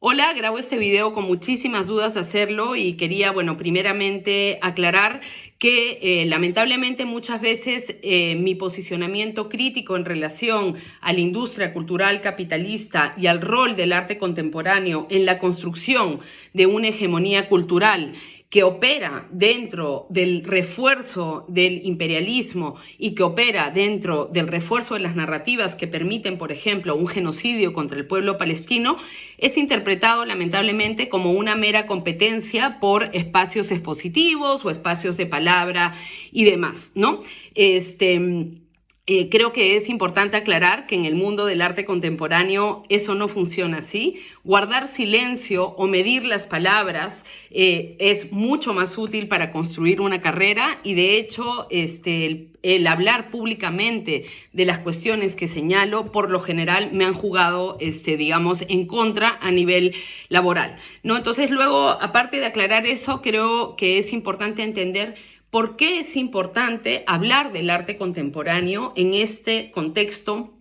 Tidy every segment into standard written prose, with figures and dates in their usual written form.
Hola, grabo este video con muchísimas dudas de hacerlo y quería, bueno, primeramente aclarar que lamentablemente muchas veces mi posicionamiento crítico en relación a la industria cultural capitalista y al rol del arte contemporáneo en la construcción de una hegemonía cultural que opera dentro del refuerzo del imperialismo y que opera dentro del refuerzo de las narrativas que permiten, por ejemplo, un genocidio contra el pueblo palestino, es interpretado lamentablemente como una mera competencia por espacios expositivos o espacios de palabra y demás, ¿no? Creo que es importante aclarar que en el mundo del arte contemporáneo eso no funciona así. Guardar silencio o medir las palabras es mucho más útil para construir una carrera y de hecho el hablar públicamente de las cuestiones que señalo, por lo general me han jugado, digamos, en contra a nivel laboral, ¿no? Entonces luego, aparte de aclarar eso, creo que es importante entender ¿por qué es importante hablar del arte contemporáneo en este contexto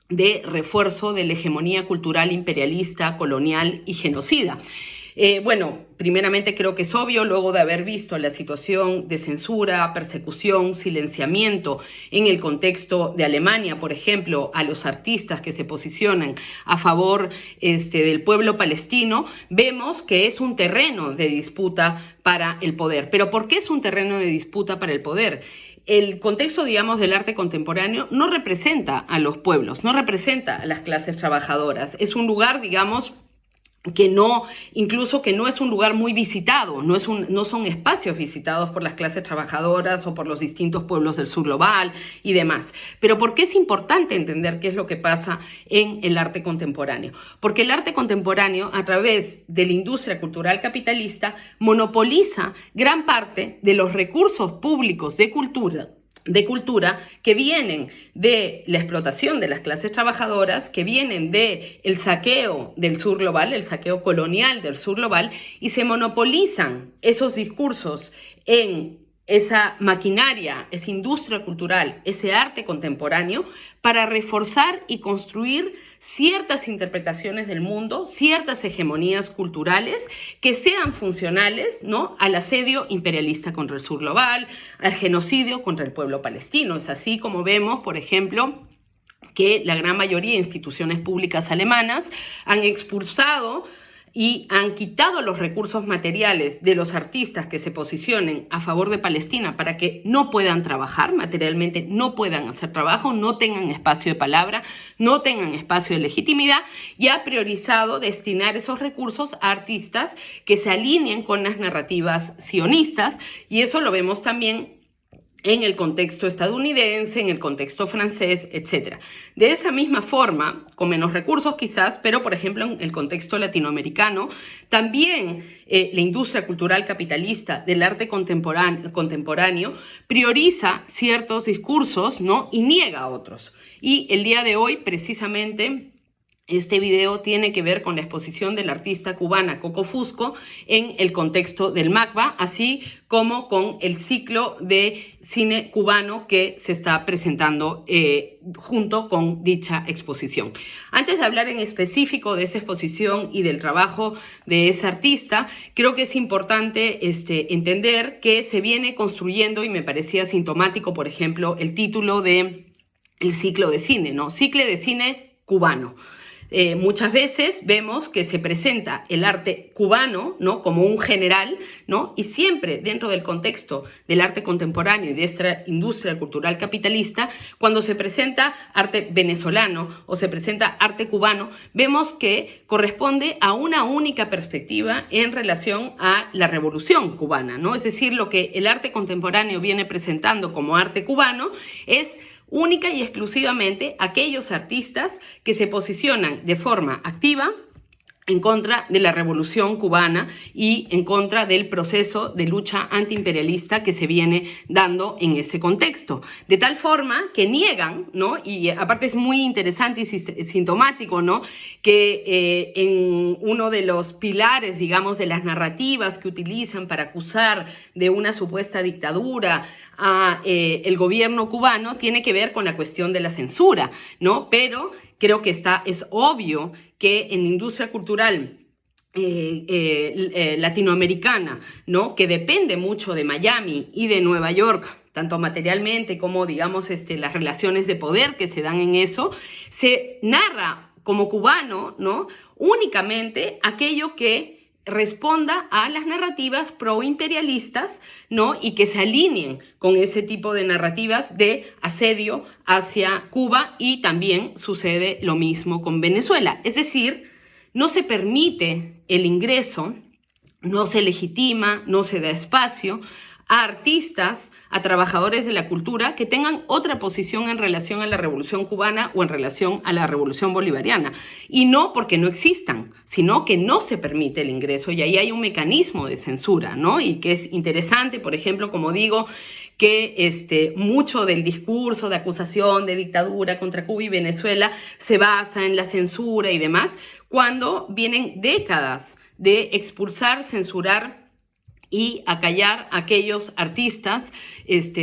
de refuerzo de la hegemonía cultural imperialista, colonial y genocida? Bueno, primeramente creo que es obvio, luego de haber visto la situación de censura, persecución, silenciamiento en el contexto de Alemania, por ejemplo, a los artistas que se posicionan a favor del pueblo palestino, vemos que es un terreno de disputa para el poder. ¿Pero por qué es un terreno de disputa para el poder? El contexto, digamos, del arte contemporáneo no representa a los pueblos, no representa a las clases trabajadoras. Es un lugar, digamos, incluso que no es un lugar muy visitado, no son espacios visitados por las clases trabajadoras o por los distintos pueblos del sur global y demás. Pero ¿por qué es importante entender qué es lo que pasa en el arte contemporáneo? Porque el arte contemporáneo, a través de la industria cultural capitalista, monopoliza gran parte de los recursos públicos de cultura que vienen de la explotación de las clases trabajadoras, que vienen del saqueo del sur global, el saqueo colonial del sur global, y se monopolizan esos discursos en esa maquinaria, esa industria cultural, ese arte contemporáneo, para reforzar y construir ciertas interpretaciones del mundo, ciertas hegemonías culturales que sean funcionales, ¿no?, al asedio imperialista contra el sur global, al genocidio contra el pueblo palestino. Es así como vemos, por ejemplo, que la gran mayoría de instituciones públicas alemanas han expulsado y han quitado los recursos materiales de los artistas que se posicionen a favor de Palestina para que no puedan trabajar materialmente, no puedan hacer trabajo, no tengan espacio de palabra, no tengan espacio de legitimidad, y ha priorizado destinar esos recursos a artistas que se alineen con las narrativas sionistas, y eso lo vemos también en el contexto estadounidense, en el contexto francés, etc. De esa misma forma, con menos recursos quizás, pero por ejemplo en el contexto latinoamericano, también la industria cultural capitalista del arte contemporáneo prioriza ciertos discursos, ¿no?, y niega a otros. Y el día de hoy, precisamente, este video tiene que ver con la exposición de la artista cubana Coco Fusco en el contexto del MACBA, así como con el ciclo de cine cubano que se está presentando junto con dicha exposición. Antes de hablar en específico de esa exposición y del trabajo de esa artista, creo que es importante entender que se viene construyendo, y me parecía sintomático, por ejemplo, el título de el ciclo de cine, ¿no? Ciclo de cine cubano. Muchas veces vemos que se presenta el arte cubano, ¿no?, como un general, ¿no?, y siempre dentro del contexto del arte contemporáneo y de esta industria cultural capitalista, cuando se presenta arte venezolano o se presenta arte cubano, vemos que corresponde a una única perspectiva en relación a la revolución cubana, ¿no? Es decir, lo que el arte contemporáneo viene presentando como arte cubano es única y exclusivamente aquellos artistas que se posicionan de forma activa en contra de la revolución cubana y en contra del proceso de lucha antiimperialista que se viene dando en ese contexto. De tal forma que niegan, ¿no?, y aparte es muy interesante y sintomático, ¿no?, que en uno de los pilares, digamos, de las narrativas que utilizan para acusar de una supuesta dictadura a el gobierno cubano tiene que ver con la cuestión de la censura, ¿no? Pero creo que es obvio que en la industria cultural latinoamericana, ¿no? Que depende mucho de Miami y de Nueva York, tanto materialmente como, digamos, las relaciones de poder que se dan en eso, se narra como cubano, ¿no? Únicamente aquello que responda a las narrativas proimperialistas, ¿no? Y que se alineen con ese tipo de narrativas de asedio hacia Cuba, y también sucede lo mismo con Venezuela. Es decir, no se permite el ingreso, no se legitima, no se da espacio a artistas, a trabajadores de la cultura que tengan otra posición en relación a la Revolución Cubana o en relación a la Revolución Bolivariana. Y no porque no existan, sino que no se permite el ingreso, y ahí hay un mecanismo de censura, ¿no? Y que es interesante, por ejemplo, como digo, que mucho del discurso de acusación de dictadura contra Cuba y Venezuela se basa en la censura y demás, cuando vienen décadas de expulsar, censurar y acallar a aquellos artistas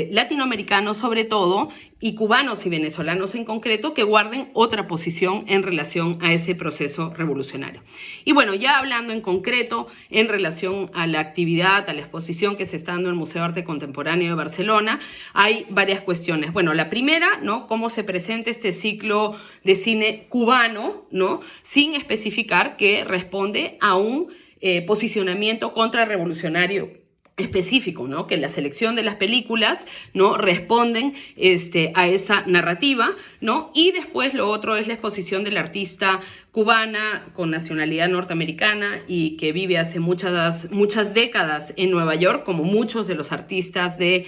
latinoamericanos sobre todo, y cubanos y venezolanos en concreto, que guarden otra posición en relación a ese proceso revolucionario. Y bueno, ya hablando en concreto en relación a la actividad, a la exposición que se está dando en el Museo de Arte Contemporáneo de Barcelona, hay varias cuestiones. Bueno, la primera, ¿no? Cómo se presenta este ciclo de cine cubano, ¿no? Sin especificar que responde a un posicionamiento contrarrevolucionario específico, ¿no? Que la selección de las películas, ¿no? Responden a esa narrativa, ¿no? Y después lo otro es la exposición del artista cubana con nacionalidad norteamericana y que vive hace muchas décadas en Nueva York, como muchos de los artistas de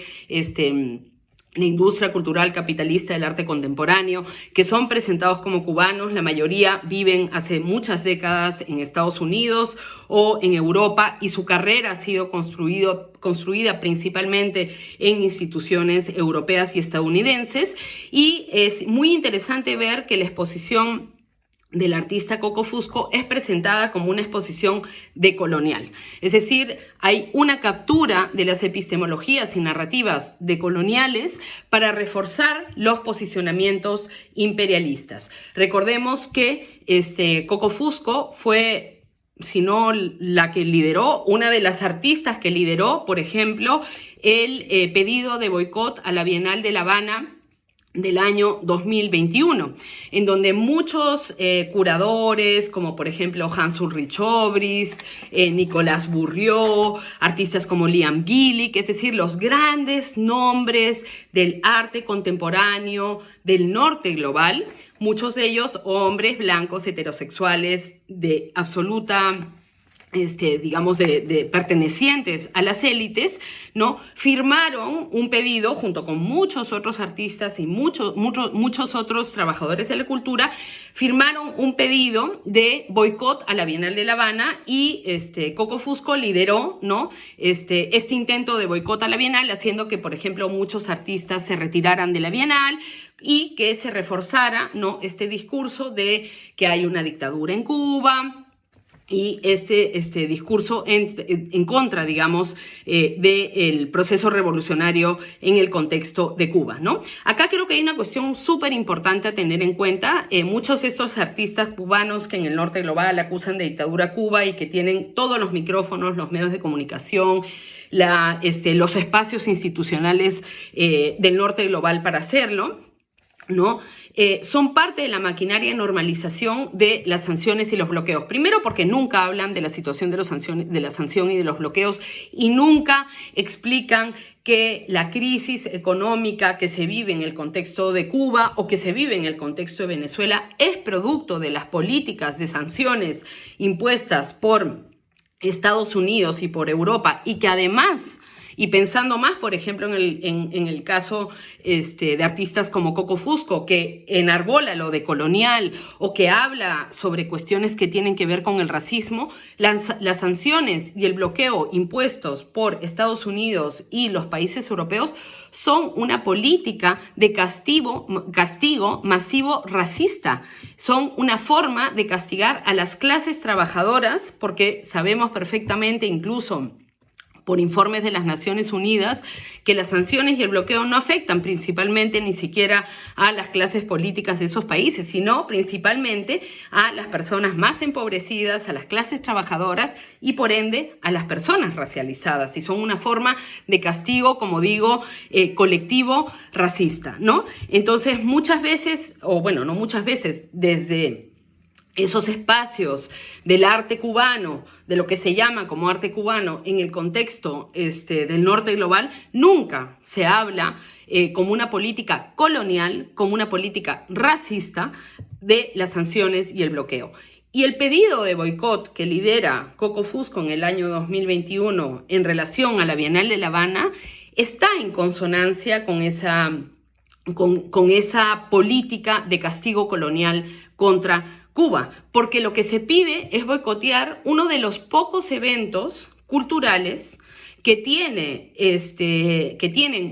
la industria cultural capitalista del arte contemporáneo, que son presentados como cubanos. La mayoría viven hace muchas décadas en Estados Unidos o en Europa, y su carrera ha sido construida principalmente en instituciones europeas y estadounidenses. Y es muy interesante ver que la exposición del artista Coco Fusco es presentada como una exposición decolonial. Es decir, hay una captura de las epistemologías y narrativas decoloniales para reforzar los posicionamientos imperialistas. Recordemos que Coco Fusco fue, si no la que lideró, una de las artistas que lideró, por ejemplo, el pedido de boicot a la Bienal de La Habana del año 2021, en donde muchos curadores, como por ejemplo Hans Ulrich Obrist, Nicolás Bourriaud, artistas como Liam Gillick, es decir, los grandes nombres del arte contemporáneo del norte global, muchos de ellos hombres blancos heterosexuales de absoluta digamos, de pertenecientes a las élites, ¿no? Firmaron un pedido junto con muchos otros artistas y muchos otros trabajadores de la cultura, firmaron un pedido de boicot a la Bienal de La Habana, y Coco Fusco lideró, ¿no? este intento de boicot a la Bienal, haciendo que, por ejemplo, muchos artistas se retiraran de la Bienal y que se reforzara, ¿no? Este discurso de que hay una dictadura en Cuba, y este discurso en contra, digamos, del proceso revolucionario en el contexto de Cuba, ¿no? Acá creo que hay una cuestión súper importante a tener en cuenta. Muchos de estos artistas cubanos que en el norte global acusan de dictadura a Cuba y que tienen todos los micrófonos, los medios de comunicación, los espacios institucionales del norte global para hacerlo, ¿no? Son parte de la maquinaria de normalización de las sanciones y los bloqueos. Primero, porque nunca hablan de la situación de la sanción y de los bloqueos, y nunca explican que la crisis económica que se vive en el contexto de Cuba o que se vive en el contexto de Venezuela es producto de las políticas de sanciones impuestas por Estados Unidos y por Europa, y que además, y pensando más, por ejemplo, en el caso de artistas como Coco Fusco, que enarbola lo de colonial o que habla sobre cuestiones que tienen que ver con el racismo, las sanciones y el bloqueo impuestos por Estados Unidos y los países europeos son una política de castigo masivo racista. Son una forma de castigar a las clases trabajadoras, porque sabemos perfectamente, incluso por informes de las Naciones Unidas, que las sanciones y el bloqueo no afectan principalmente ni siquiera a las clases políticas de esos países, sino principalmente a las personas más empobrecidas, a las clases trabajadoras y por ende a las personas racializadas. Y son una forma de castigo, como digo, colectivo racista, ¿no? Entonces muchas veces, o bueno, no muchas veces, desde esos espacios del arte cubano, de lo que se llama como arte cubano en el contexto del norte global, nunca se habla como una política colonial, como una política racista de las sanciones y el bloqueo. Y el pedido de boicot que lidera Coco Fusco en el año 2021 en relación a la Bienal de La Habana está en consonancia con esa política de castigo colonial contra Cuba, porque lo que se pide es boicotear uno de los pocos eventos culturales que tienen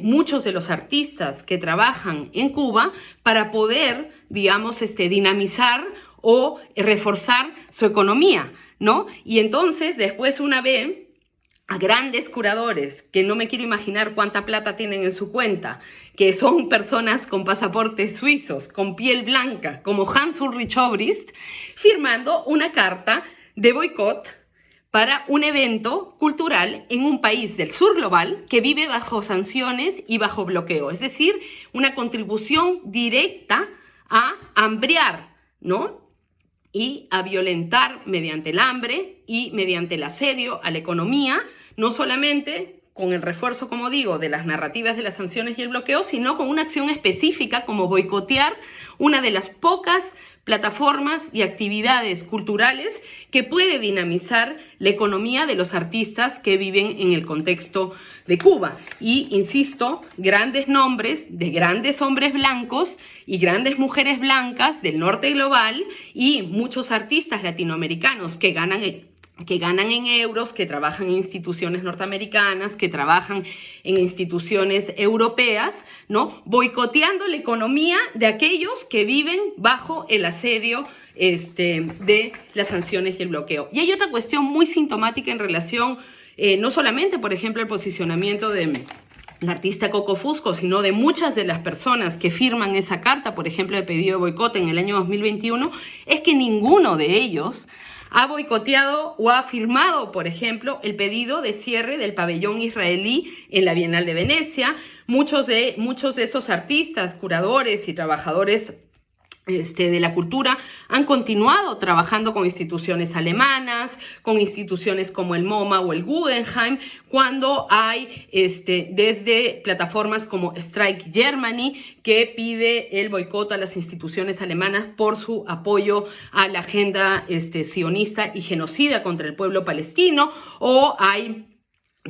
muchos de los artistas que trabajan en Cuba para poder, digamos, dinamizar o reforzar su economía, ¿no? Y entonces, después una vez, a grandes curadores, que no me quiero imaginar cuánta plata tienen en su cuenta, que son personas con pasaportes suizos, con piel blanca, como Hans Ulrich Obrist, firmando una carta de boicot para un evento cultural en un país del sur global que vive bajo sanciones y bajo bloqueo. Es decir, una contribución directa a hambriar, ¿no?, y a violentar mediante el hambre y mediante el asedio a la economía, no solamente con el refuerzo, como digo, de las narrativas de las sanciones y el bloqueo, sino con una acción específica como boicotear una de las pocas plataformas y actividades culturales que puede dinamizar la economía de los artistas que viven en el contexto de Cuba. Y, insisto, grandes nombres de grandes hombres blancos y grandes mujeres blancas del norte global y muchos artistas latinoamericanos que ganan en euros, que trabajan en instituciones norteamericanas, que trabajan en instituciones europeas, ¿no?, boicoteando la economía de aquellos que viven bajo el asedio de las sanciones y el bloqueo. Y hay otra cuestión muy sintomática en relación, no solamente, por ejemplo, el posicionamiento de la artista Coco Fusco, sino de muchas de las personas que firman esa carta, por ejemplo, de pedido de boicot en el año 2021, es que ninguno de ellos ha boicoteado o ha firmado, por ejemplo, el pedido de cierre del pabellón israelí en la Bienal de Venecia. Muchos de esos artistas, curadores y trabajadores de la cultura han continuado trabajando con instituciones alemanas, con instituciones como el MoMA o el Guggenheim, cuando hay desde plataformas como Strike Germany, que pide el boicot a las instituciones alemanas por su apoyo a la agenda sionista y genocida contra el pueblo palestino, o hay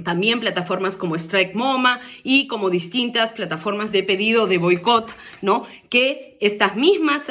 también plataformas como Strike MoMA y como distintas plataformas de pedido de boicot, ¿no?, que estas mismas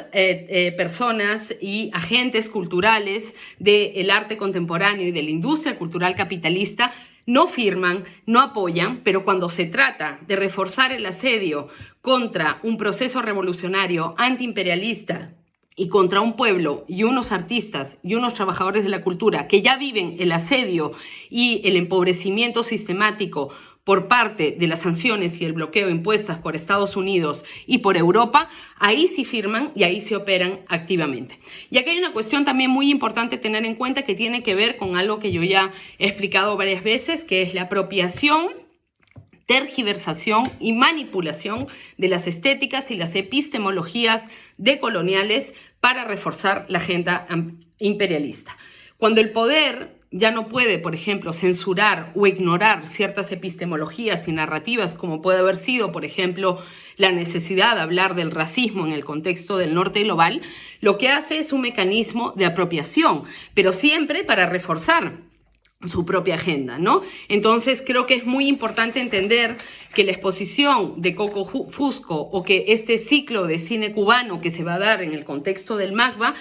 personas y agentes culturales del arte contemporáneo y de la industria cultural capitalista no firman, no apoyan, pero cuando se trata de reforzar el asedio contra un proceso revolucionario antiimperialista y contra un pueblo y unos artistas y unos trabajadores de la cultura que ya viven el asedio y el empobrecimiento sistemático por parte de las sanciones y el bloqueo impuestas por Estados Unidos y por Europa, ahí sí firman y ahí se operan activamente. Y aquí hay una cuestión también muy importante tener en cuenta que tiene que ver con algo que yo ya he explicado varias veces, que es la apropiación, tergiversación y manipulación de las estéticas y las epistemologías decoloniales para reforzar la agenda imperialista. Cuando el poder ya no puede, por ejemplo, censurar o ignorar ciertas epistemologías y narrativas, como puede haber sido, por ejemplo, la necesidad de hablar del racismo en el contexto del norte global, lo que hace es un mecanismo de apropiación, pero siempre para reforzar su propia agenda, ¿no? Entonces creo que es muy importante entender que la exposición de Coco Fusco o que este ciclo de cine cubano que se va a dar en el contexto del MACBA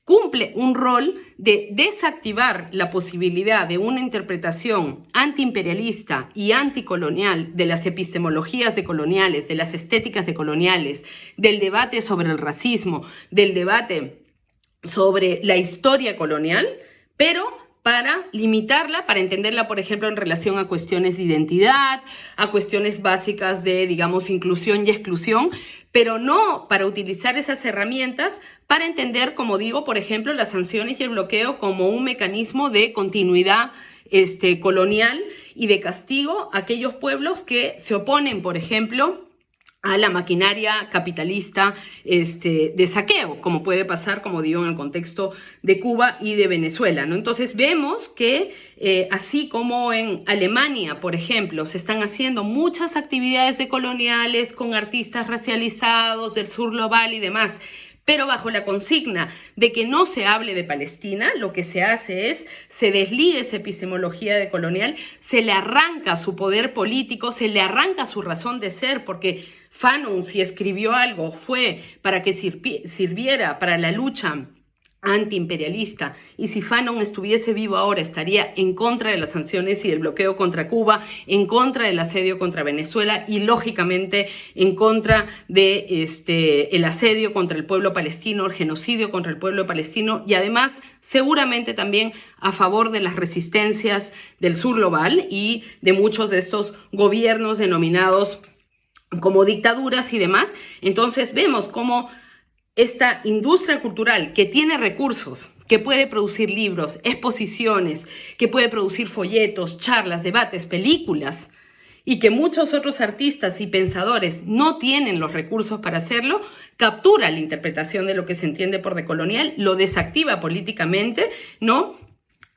cumple un rol de desactivar la posibilidad de una interpretación antiimperialista y anticolonial de las epistemologías decoloniales, de las estéticas decoloniales, del debate sobre el racismo, del debate sobre la historia colonial, pero para limitarla, para entenderla, por ejemplo, en relación a cuestiones de identidad, a cuestiones básicas de, digamos, inclusión y exclusión, pero no para utilizar esas herramientas para entender, como digo, por ejemplo, las sanciones y el bloqueo como un mecanismo de continuidad colonial y de castigo a aquellos pueblos que se oponen, por ejemplo, a la maquinaria capitalista de saqueo, como puede pasar, como digo, en el contexto de Cuba y de Venezuela, ¿no? Entonces vemos que así como en Alemania, por ejemplo, se están haciendo muchas actividades decoloniales con artistas racializados del sur global y demás, pero bajo la consigna de que no se hable de Palestina, lo que se hace es, se desliga esa epistemología decolonial, se le arranca su poder político, se le arranca su razón de ser, porque Fanon, si escribió algo, fue para que sirviera para la lucha antiimperialista, y si Fanon estuviese vivo ahora estaría en contra de las sanciones y del bloqueo contra Cuba, en contra del asedio contra Venezuela y lógicamente en contra de el asedio contra el pueblo palestino, el genocidio contra el pueblo palestino, y además seguramente también a favor de las resistencias del sur global y de muchos de estos gobiernos denominados como dictaduras y demás. Entonces vemos cómo esta industria cultural que tiene recursos, que puede producir libros, exposiciones, que puede producir folletos, charlas, debates, películas, y que muchos otros artistas y pensadores no tienen los recursos para hacerlo, captura la interpretación de lo que se entiende por decolonial, lo desactiva políticamente, ¿no?,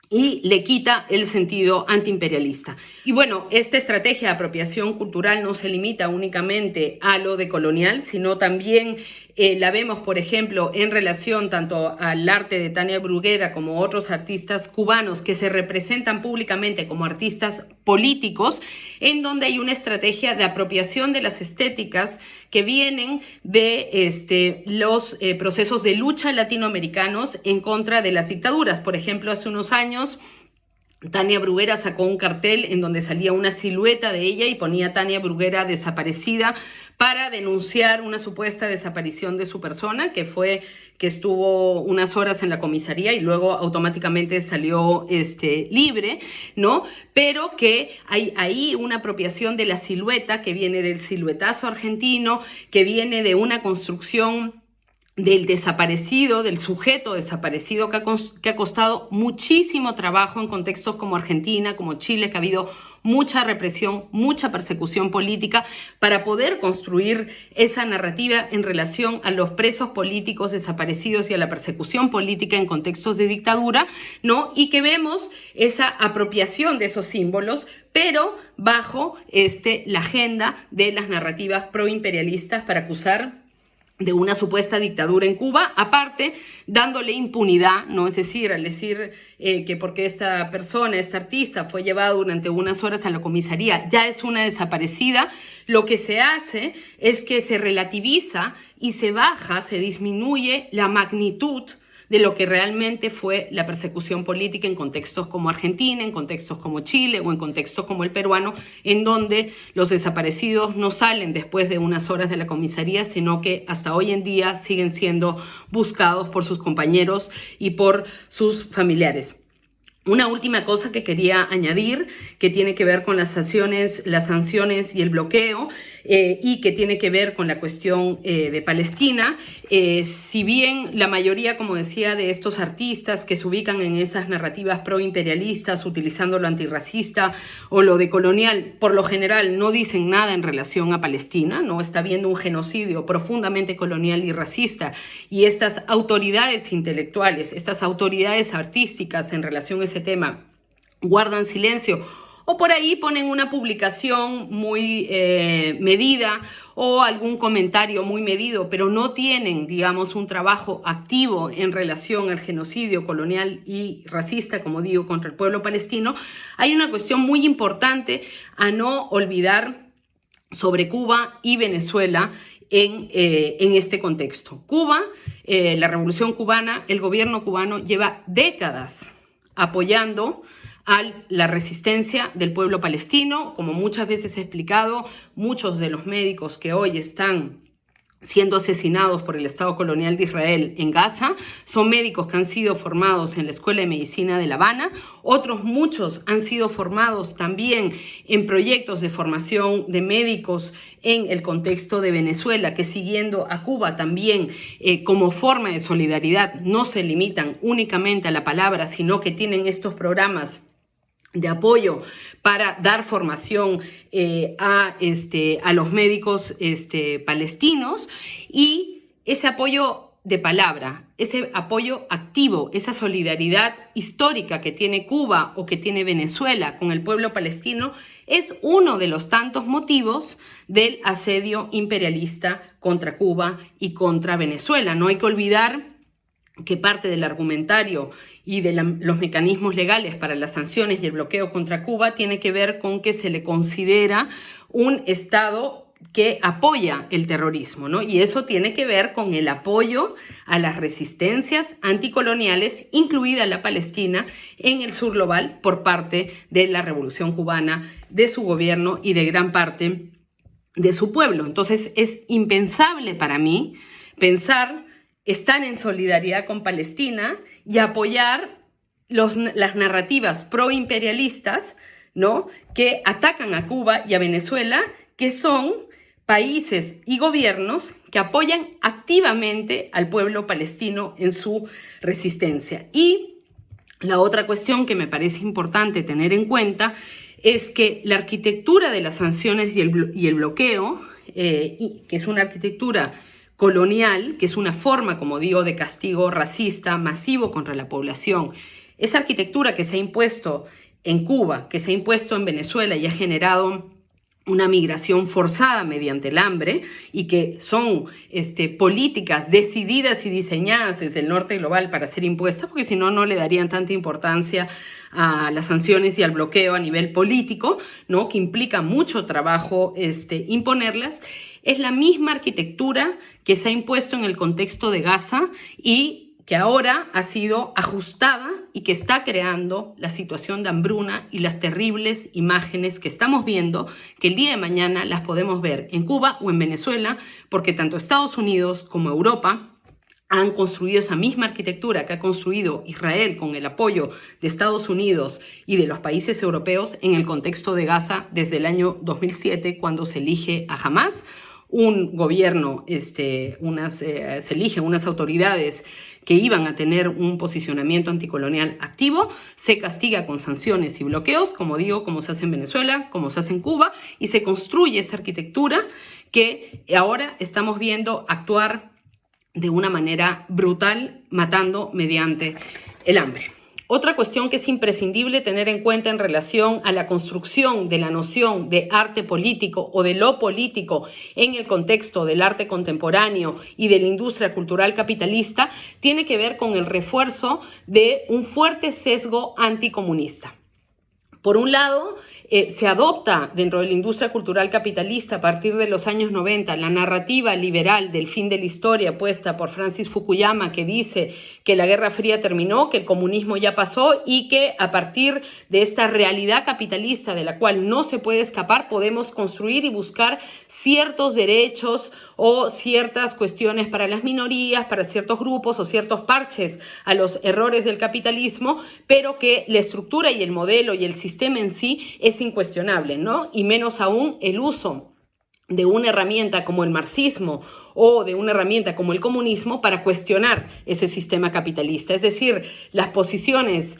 y le quita el sentido antiimperialista. Y bueno, esta estrategia de apropiación cultural no se limita únicamente a lo decolonial, sino también la vemos, por ejemplo, en relación tanto al arte de Tania Bruguera como otros artistas cubanos que se representan públicamente como artistas políticos, en donde hay una estrategia de apropiación de las estéticas que vienen de los procesos de lucha latinoamericanos en contra de las dictaduras. Por ejemplo, hace unos años Tania Bruguera sacó un cartel en donde salía una silueta de ella y ponía Tania Bruguera desaparecida para denunciar una supuesta desaparición de su persona, que estuvo unas horas en la comisaría y luego automáticamente salió libre, ¿no? Pero que hay ahí una apropiación de la silueta que viene del siluetazo argentino, que viene de una construcción del desaparecido, del sujeto desaparecido, que ha costado muchísimo trabajo en contextos como Argentina, como Chile, que ha habido mucha represión, mucha persecución política para poder construir esa narrativa en relación a los presos políticos desaparecidos y a la persecución política en contextos de dictadura, ¿no? Y que vemos esa apropiación de esos símbolos, pero bajo la agenda de las narrativas proimperialistas para acusar de una supuesta dictadura en Cuba, aparte dándole impunidad, ¿no? Es decir, al decir que porque esta persona, este artista fue llevado durante unas horas a la comisaría, ya es una desaparecida, lo que se hace es que se relativiza y se baja, se disminuye la magnitud de lo que realmente fue la persecución política en contextos como Argentina, en contextos como Chile o en contextos como el peruano, en donde los desaparecidos no salen después de unas horas de la comisaría, sino que hasta hoy en día siguen siendo buscados por sus compañeros y por sus familiares. Una última cosa que quería añadir, que tiene que ver con las sanciones y el bloqueo, y que tiene que ver con la cuestión de Palestina. Si bien la mayoría, como decía, de estos artistas que se ubican en esas narrativas proimperialistas, utilizando lo antirracista o lo decolonial, por lo general no dicen nada en relación a Palestina, no está habiendo un genocidio profundamente colonial y racista, y estas autoridades intelectuales, estas autoridades artísticas en relación a ese tema guardan silencio, o por ahí ponen una publicación muy medida o algún comentario muy medido, pero no tienen, digamos, un trabajo activo en relación al genocidio colonial y racista, como digo, contra el pueblo palestino. Hay una cuestión muy importante a no olvidar sobre Cuba y Venezuela en este contexto. Cuba, la Revolución Cubana, el gobierno cubano lleva décadas apoyando a la resistencia del pueblo palestino. Como muchas veces he explicado, muchos de los médicos que hoy están siendo asesinados por el Estado colonial de Israel en Gaza. Son médicos que han sido formados en la Escuela de Medicina de La Habana. Otros muchos han sido formados también en proyectos de formación de médicos en el contexto de Venezuela, que siguiendo a Cuba también como forma de solidaridad no se limitan únicamente a la palabra, sino que tienen estos programas de apoyo para dar formación a los médicos palestinos, y ese apoyo de palabra, ese apoyo activo, esa solidaridad histórica que tiene Cuba o que tiene Venezuela con el pueblo palestino es uno de los tantos motivos del asedio imperialista contra Cuba y contra Venezuela. No hay que olvidar que parte del argumentario y de los mecanismos legales para las sanciones y el bloqueo contra Cuba tiene que ver con que se le considera un Estado que apoya el terrorismo, ¿no? Y eso tiene que ver con el apoyo a las resistencias anticoloniales, incluida la Palestina, en el sur global por parte de la Revolución Cubana, de su gobierno y de gran parte de su pueblo. Entonces es impensable para mí pensar estar en solidaridad con Palestina y apoyar las narrativas proimperialistas, ¿no?, que atacan a Cuba y a Venezuela, que son países y gobiernos que apoyan activamente al pueblo palestino en su resistencia. Y la otra cuestión que me parece importante tener en cuenta es que la arquitectura de las sanciones y el bloqueo, que es una arquitectura colonial, que es una forma, como digo, de castigo racista masivo contra la población. Esa arquitectura que se ha impuesto en Cuba, que se ha impuesto en Venezuela y ha generado una migración forzada mediante el hambre, y que son políticas decididas y diseñadas desde el norte global para ser impuestas, porque si no, no le darían tanta importancia a las sanciones y al bloqueo a nivel político, ¿no?, que implica mucho trabajo imponerlas. Es la misma arquitectura que se ha impuesto en el contexto de Gaza y que ahora ha sido ajustada y que está creando la situación de hambruna y las terribles imágenes que estamos viendo, que el día de mañana las podemos ver en Cuba o en Venezuela, porque tanto Estados Unidos como Europa han construido esa misma arquitectura que ha construido Israel con el apoyo de Estados Unidos y de los países europeos en el contexto de Gaza desde el año 2007, cuando se elige a Hamás, un gobierno, se eligen unas autoridades que iban a tener un posicionamiento anticolonial activo, se castiga con sanciones y bloqueos, como digo, como se hace en Venezuela, como se hace en Cuba, y se construye esa arquitectura que ahora estamos viendo actuar de una manera brutal, matando mediante el hambre. Otra cuestión que es imprescindible tener en cuenta en relación a la construcción de la noción de arte político o de lo político en el contexto del arte contemporáneo y de la industria cultural capitalista tiene que ver con el refuerzo de un fuerte sesgo anticomunista. Por un lado, se adopta dentro de la industria cultural capitalista a partir de los años 90 la narrativa liberal del fin de la historia puesta por Francis Fukuyama, que dice que la Guerra Fría terminó, que el comunismo ya pasó y que a partir de esta realidad capitalista de la cual no se puede escapar podemos construir y buscar ciertos derechos o ciertas cuestiones para las minorías, para ciertos grupos o ciertos parches a los errores del capitalismo, pero que la estructura y el modelo y el sistema en sí es incuestionable, ¿no? Y menos aún el uso de una herramienta como el marxismo o de una herramienta como el comunismo para cuestionar ese sistema capitalista. Es decir, las posiciones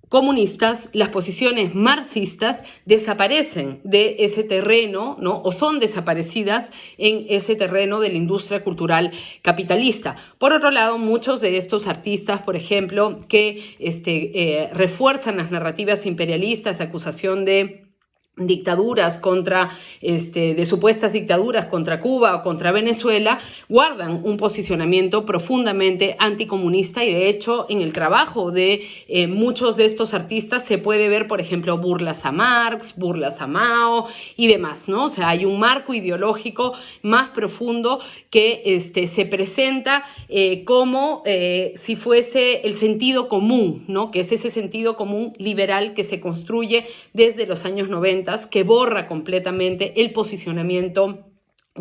comunistas, las posiciones marxistas desaparecen de ese terreno, ¿no?, o son desaparecidas en ese terreno de la industria cultural capitalista. Por otro lado, muchos de estos artistas, por ejemplo, que refuerzan las narrativas imperialistas de acusación de dictaduras de supuestas dictaduras contra Cuba o contra Venezuela, guardan un posicionamiento profundamente anticomunista, y de hecho en el trabajo de muchos de estos artistas se puede ver, por ejemplo, burlas a Marx, burlas a Mao y demás, ¿no? O sea, hay un marco ideológico más profundo que se presenta como si fuese el sentido común, ¿no?, que es ese sentido común liberal que se construye desde los años 90, que borra completamente el posicionamiento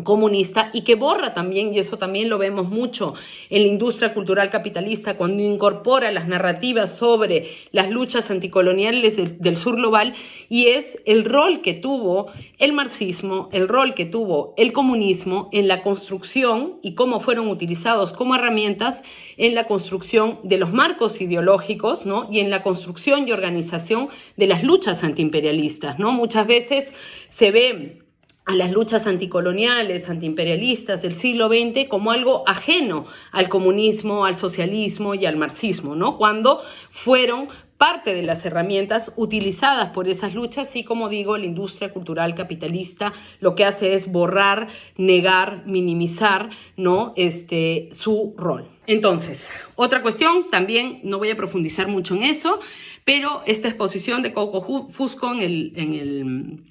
comunista y que borra también, y eso también lo vemos mucho en la industria cultural capitalista, cuando incorpora las narrativas sobre las luchas anticoloniales del sur global, y es el rol que tuvo el marxismo, el rol que tuvo el comunismo en la construcción y cómo fueron utilizados como herramientas en la construcción de los marcos ideológicos, ¿no? Y en la construcción y organización de las luchas antiimperialistas, ¿no? Muchas veces se ve a las luchas anticoloniales, antiimperialistas del siglo XX como algo ajeno al comunismo, al socialismo y al marxismo, ¿no? Cuando fueron parte de las herramientas utilizadas por esas luchas y, como digo, la industria cultural capitalista lo que hace es borrar, negar, minimizar, ¿no? Su rol. Entonces, otra cuestión, también no voy a profundizar mucho en eso, pero esta exposición de Coco Fusco en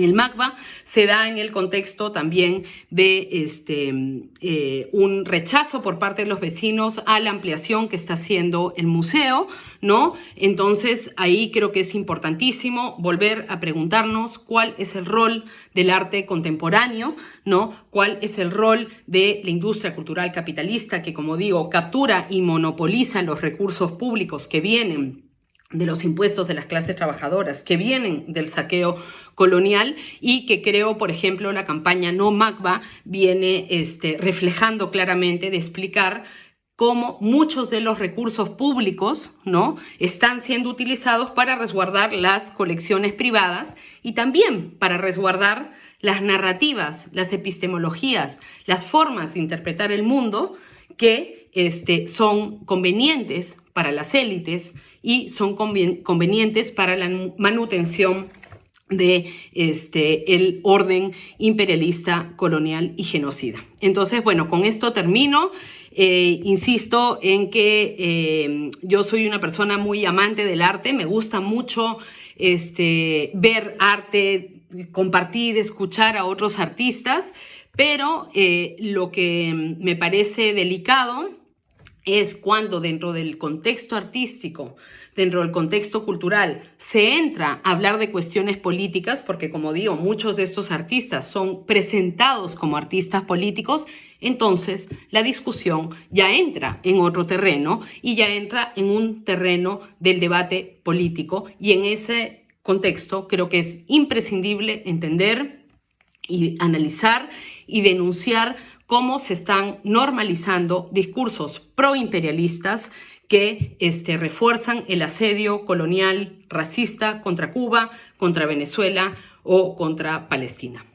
el MACBA se da en el contexto también de un rechazo por parte de los vecinos a la ampliación que está haciendo el museo, ¿no? Entonces ahí creo que es importantísimo volver a preguntarnos cuál es el rol del arte contemporáneo, ¿no? Cuál es el rol de la industria cultural capitalista que, como digo, captura y monopoliza los recursos públicos que vienen de los impuestos de las clases trabajadoras, que vienen del saqueo colonial, y que creo, por ejemplo, la campaña No MACBA viene reflejando claramente, de explicar cómo muchos de los recursos públicos, ¿no?, están siendo utilizados para resguardar las colecciones privadas y también para resguardar las narrativas, las epistemologías, las formas de interpretar el mundo que son convenientes para las élites y son convenientes para la manutención de el orden imperialista, colonial y genocida. Entonces, bueno, con esto termino. Insisto en que yo soy una persona muy amante del arte, me gusta mucho ver arte, compartir, escuchar a otros artistas, pero lo que me parece delicado es cuando dentro del contexto artístico, dentro del contexto cultural, se entra a hablar de cuestiones políticas, porque, como digo, muchos de estos artistas son presentados como artistas políticos. Entonces la discusión ya entra en otro terreno y ya entra en un terreno del debate político, y en ese contexto creo que es imprescindible entender y analizar y denunciar cómo se están normalizando discursos proimperialistas que refuerzan el asedio colonial racista contra Cuba, contra Venezuela o contra Palestina.